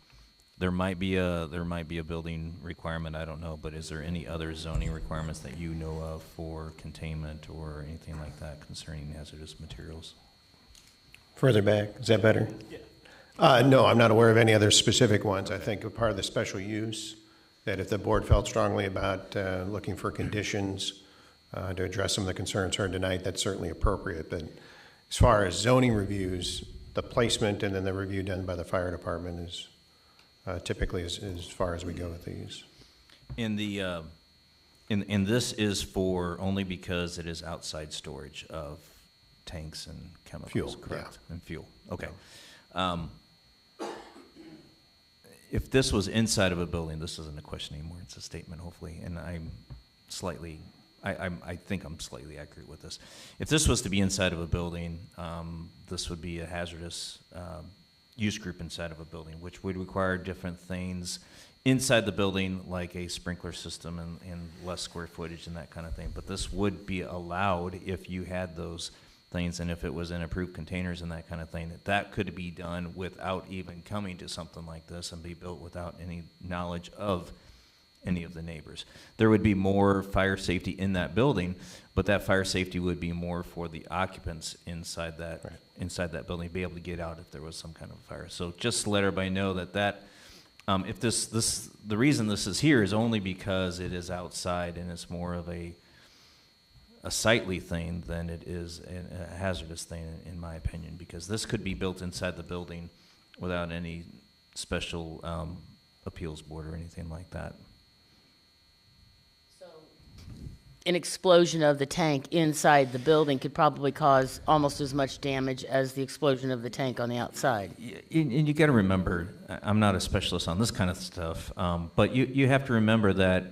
There might be a building requirement, I don't know, but is there any other zoning requirements that you know of for containment or anything like that concerning hazardous materials? Further back, is that better? Yeah. No, I'm not aware of any other specific ones. I think a part of the special use, that if the board felt strongly about looking for conditions to address some of the concerns heard tonight, that's certainly appropriate. But as far as zoning reviews, the placement and then the review done by the fire department is typically as far as we go with these. In the, and this is for only because it is outside storage of tanks and chemicals, Fuel, correct? And fuel, okay. If this was inside of a building, this isn't a question anymore, it's a statement hopefully, and I'm slightly, I think I'm slightly accurate with this. If this was to be inside of a building, this would be a hazardous use group inside of a building, which would require different things inside the building, like a sprinkler system and less square footage and that kind of thing. But this would be allowed if you had those things and if it was in approved containers and that kind of thing, that could be done without even coming to something like this and be built without any knowledge of any of the neighbors. There would be more fire safety in that building, but that fire safety would be more for the occupants inside that inside that building, be able to get out if there was some kind of fire. So just to let everybody know that if the reason this is here is only because it is outside and it's more of a sightly thing than it is a hazardous thing, in my opinion, because this could be built inside the building without any special appeals board or anything like that. An explosion of the tank inside the building could probably cause almost as much damage as the explosion of the tank on the outside. And you got to remember, I'm not a specialist on this kind of stuff, but you have to remember that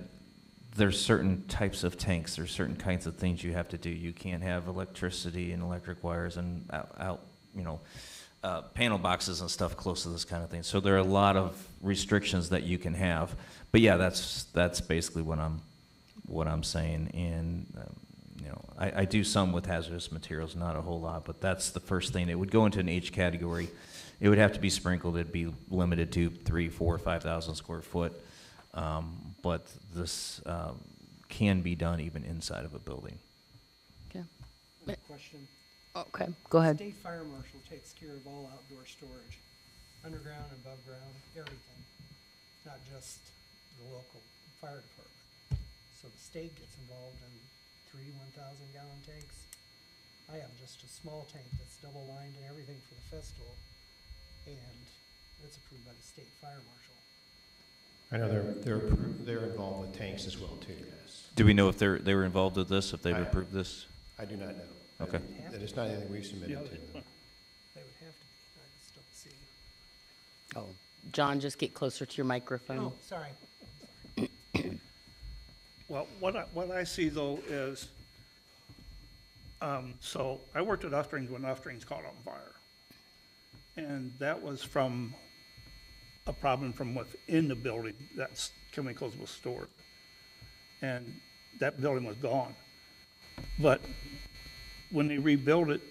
there's certain types of tanks, there's certain kinds of things you have to do. You can't have electricity and electric wires and panel boxes and stuff close to this kind of thing. So there are a lot of restrictions that you can have. But yeah, that's basically what I'm saying. And I do some with hazardous materials, not a whole lot, but that's the first thing. It would go into an H category. It would have to be sprinkled. It'd be limited to 3,000, 4,000, 5,000 square foot. But this can be done even inside of a building. Okay. Question. Okay, go ahead. State Fire Marshal takes care of all outdoor storage, underground, above ground, everything, not just the local fire department. So the state gets involved in 3 1,000-gallon tanks. I have just a small tank that's double lined and everything for the festival, and it's approved by the State Fire Marshal. I know they're involved with tanks as well too. Yes. Do we know if they were involved with this, if they've approved this? I do not know. Okay. That is not anything we've submitted to them. They would have to be. I just don't see. Oh, John, just get closer to your microphone. Oh, sorry. Well, what I see though is, so I worked at Uftrings when Uftrings caught on fire. And that was from a problem from within the building that chemicals was stored. And that building was gone. But when they rebuilt it,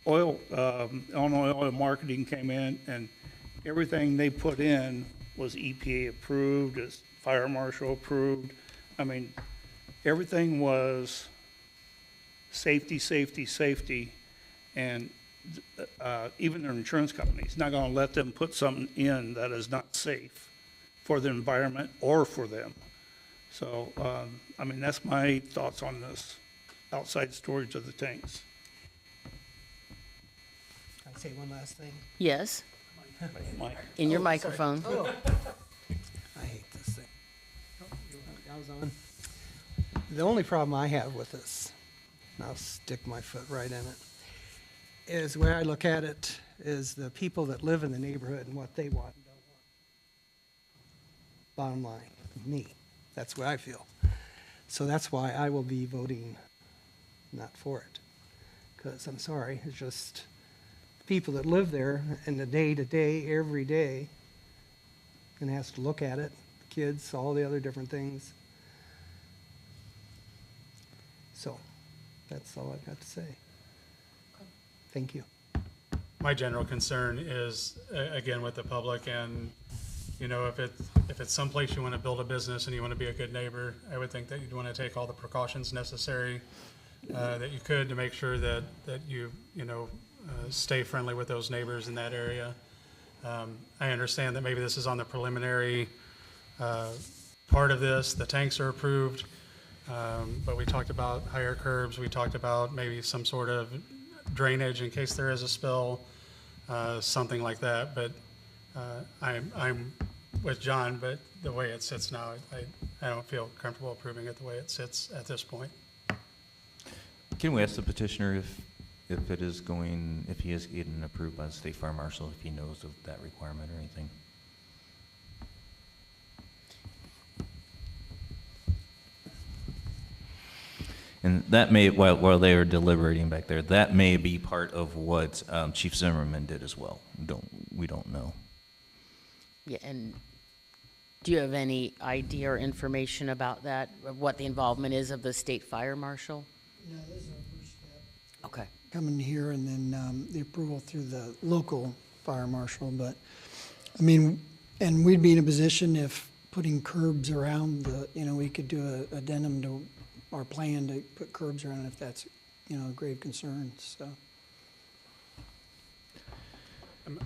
Illinois Oil Marketing came in and everything they put in was EPA approved, is fire marshal approved. I mean, everything was safety, safety, safety. And even their insurance company's not going to let them put something in that is not safe for the environment or for them. So, I mean, that's my thoughts on this outside storage of the tanks. Can I say one last thing? Yes, Mike. in your Oh, microphone. sorry. Oh. I hate this thing. I was on. The only problem I have with this, and I'll stick my foot right in it, is the way I look at it is the people that live in the neighborhood and what they want and don't want. Bottom line, me. That's what I feel. So that's why I will be voting not for it. Because I'm sorry, it's just people that live there in the day-to-day, every day, and has to look at it, kids, all the other different things. So that's all I've got to say. Thank you. My general concern is, again, with the public, and, if it's someplace you want to build a business and you want to be a good neighbor, I would think that you'd want to take all the precautions necessary that you could to make sure that you stay friendly with those neighbors in that area. I understand that maybe this is on the preliminary part of this. The tanks are approved, but we talked about higher curbs. We talked about maybe some sort of drainage in case there is a spill, something like that. But I'm with John, but the way it sits now, I don't feel comfortable approving it the way it sits at this point. Can we ask the petitioner if it is going, if he is getting approved by the state fire marshal, if he knows of that requirement or anything? And that may, while they are deliberating back there, that may be part of what Chief Zimmerman did as well. We don't know. Yeah, and do you have any idea or information about that, of what the involvement is of the state fire marshal? No, this is our first step. Okay. Coming here and then the approval through the local fire marshal. But, I mean, and we'd be in a position if putting curbs around the, we could do a addendum to our plan to put curbs around if that's, a grave concern, so.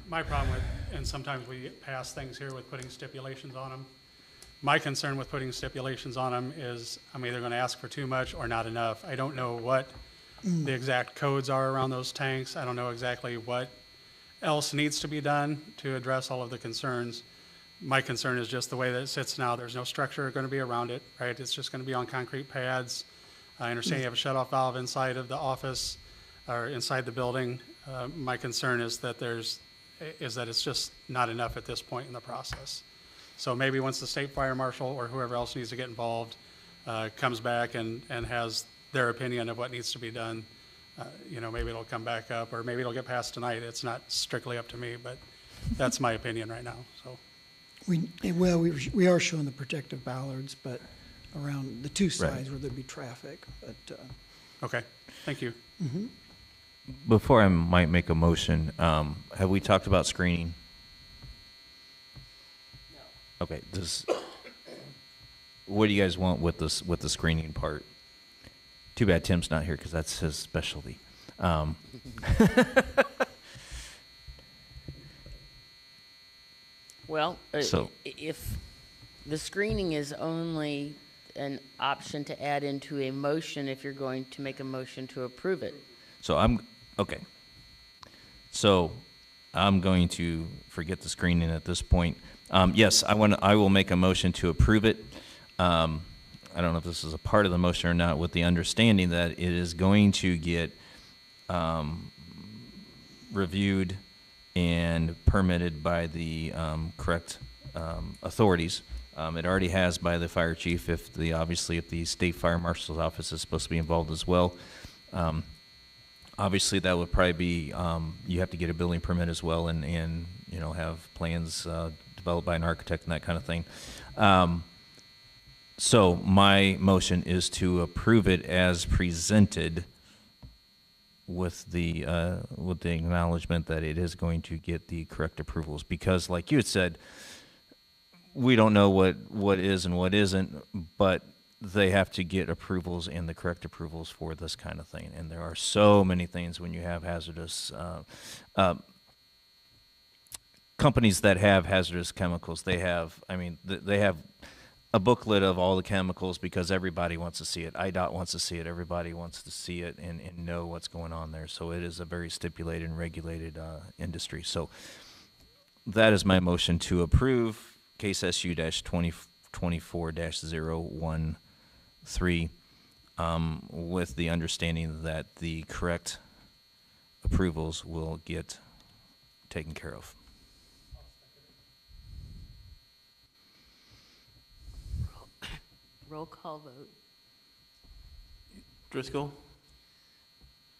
My problem with, and sometimes we pass things here with putting stipulations on them. My concern with putting stipulations on them is I'm either going to ask for too much or not enough. I don't know what the exact codes are around those tanks. I don't know exactly what else needs to be done to address all of the concerns. My concern is just the way that it sits now. There's no structure going to be around it, right? It's just going to be on concrete pads. I understand you have a shut-off valve inside of the office or inside the building. My concern is that it's just not enough at this point in the process. So maybe once the state fire marshal or whoever else needs to get involved comes back and has their opinion of what needs to be done, maybe it'll come back up, or maybe it'll get passed tonight. It's not strictly up to me, but that's my opinion right now, so. We are showing the protective bollards, but around the two sides where there'd be traffic, but. Okay, thank you. Before I might make a motion, have we talked about screening? No. Okay, what do you guys want with this, with the screening part? Too bad Tim's not here because that's his specialty. Well, So- if the screening is only an option to add into a motion if you're going to make a motion to approve it. So okay. So I'm going to forget the screening at this point. Yes, I will make a motion to approve it. I don't know if this is a part of the motion or not, with the understanding that it is going to get reviewed and permitted by the correct authorities. It already has by the fire chief. Obviously, if the state fire marshal's office is supposed to be involved as well. Obviously, that would probably be you have to get a building permit as well, and have plans developed by an architect and that kind of thing. So my motion is to approve it as presented, with the acknowledgement that it is going to get the correct approvals, because like you had said, we don't know what is and what isn't, but they have to get approvals and the correct approvals for this kind of thing. And there are so many things when you have hazardous companies that have hazardous chemicals. They have a booklet of all the chemicals because everybody wants to see it. IDOT wants to see it. Everybody wants to see it and know what's going on there. So it is a very stipulated and regulated industry. So that is my motion to approve case SU-2024-013 with the understanding that the correct approvals will get taken care of. Roll call vote. Driscoll,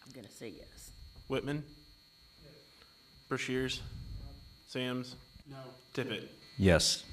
I'm going to say yes. Whitman, Brashears, Sams, No. Tippett. Yes.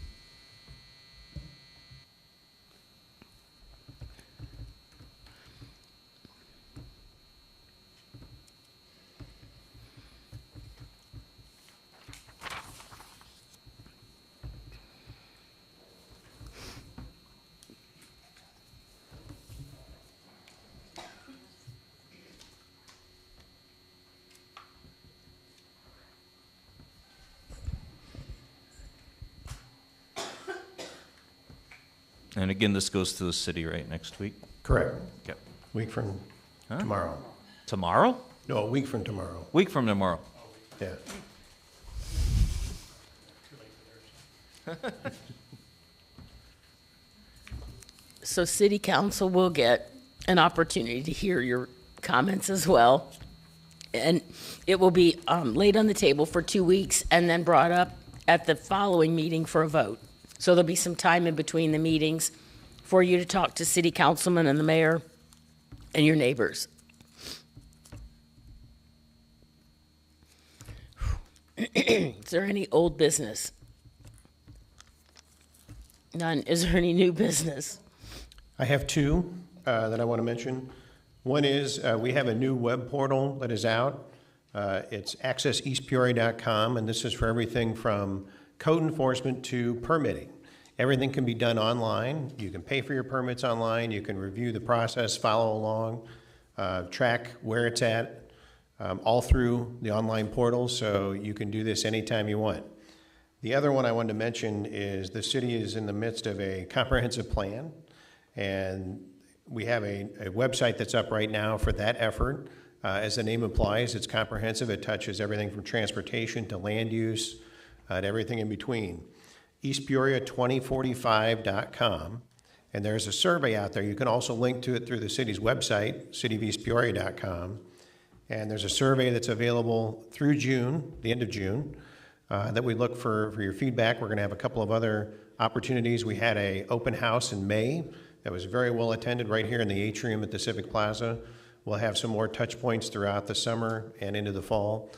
And again, this goes to the city, right, next week? Correct. Yep. Week from Huh? tomorrow. Tomorrow? No, a week from tomorrow. Week from tomorrow. Yeah. So city council will get an opportunity to hear your comments as well. And it will be laid on the table for 2 weeks and then brought up at the following meeting for a vote. So there'll be some time in between the meetings for you to talk to city councilman and the mayor and your neighbors. Is there any old business? None. Is there any new business? I have two that I want to mention. One is we have a new web portal that is out. It's accesseastpeoria.com, and this is for everything from code enforcement to permitting. Everything can be done online. You can pay for your permits online. You can review the process, follow along, track where it's at, all through the online portal, so you can do this anytime you want. The other one I wanted to mention is the city is in the midst of a comprehensive plan, and we have a website that's up right now for that effort. As the name implies, it's comprehensive. It touches everything from transportation to land use and everything in between. eastpeoria2045.com, and there's a survey out there. You can also link to it through the city's website, cityofeastpeoria.com, and there's a survey that's available through June, the end of June, that we look for your feedback. We're going to have a couple of other opportunities. We had an open house in May that was very well attended right here in the atrium at the Civic Plaza. We'll have some more touch points throughout the summer and into the fall.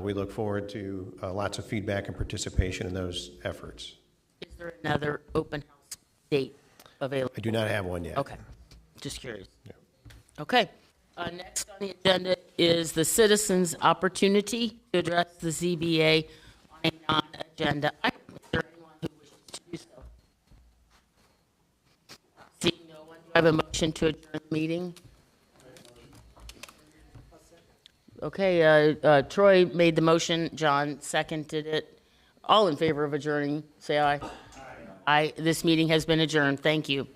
We look forward to lots of feedback and participation in those efforts. Is there another open house date available? I do not have one yet. Okay, just curious. Yeah. Okay, next on the agenda is the citizens' opportunity to address the ZBA on a non-agenda item. Is there anyone who wishes to do so? Seeing no one, do I have a motion to adjourn the meeting? Okay, Troy made the motion, John seconded it. All in favor of adjourning, say aye. Aye. Aye. This meeting has been adjourned. Thank you.